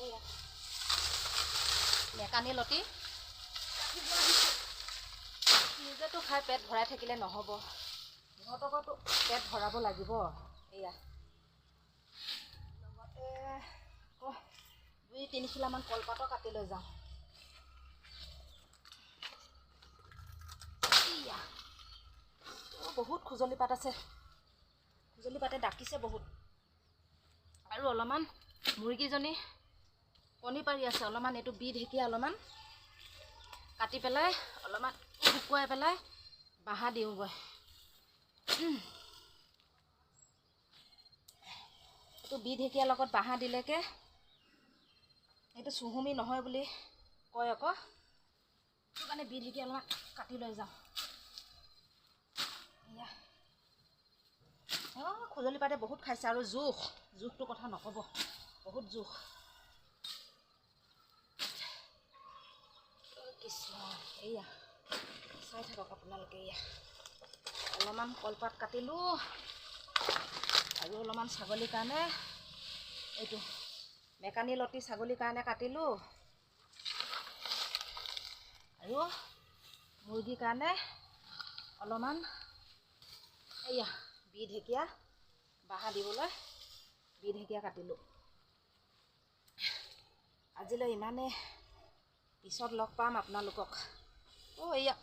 এইয়া মেকানি লতি নিজেতো খাই পেট ভৰাই থাকিলে নহ'ব, সিহঁতকতো পেট ভৰাব লাগিব। এয়া লগতে আকৌ 2-3 খিলামান কলপাতো কাটি লৈ যাওঁ। এয়া বহুত খুজলি পাত আছে, খুজলি পাতে ডাকিছে বহুত। আৰু অলপমান মুৰ্গীজনী কণী পাৰি আছে, অলপমান এইটো বিহ ঢেকীয়া অলপমান কাটি পেলাই অলপমান শুকুৱাই পেলাই বাঁহা দিওঁগৈ। এইটো বিহ ঢেকীয়াৰ লগত বাঁহা দিলেকে এইটো চুহুমি নহয় বুলি কয় আকৌ, সেইটো কাৰণে বিহ ঢেকীয়া অলপমান কাটি লৈ যাওঁ। এয়া খুজলি পাতে বহুত খাইছে, আৰু জোখটো কথা নক'ব, বহুত জোখ। কৃষ্ণ, এয়া চাই থাকক আপোনালোকে। এয়া অলপমান কলপাত কাটিলোঁ, আৰু অলপমান ছাগলীৰ কাৰণে এইটো মেকানি লতি ছাগলীৰ কাৰণে কাটিলোঁ, আৰু মুৰ্গীৰ কাৰণে অলপমান এয়া বিহ ঢেকীয়া বাঁহা দিবলৈ বিহ ঢেকীয়া কাটিলোঁ। আজিলৈ ইমানে, পিছত লগ পাম আপোনালোকক। এয়া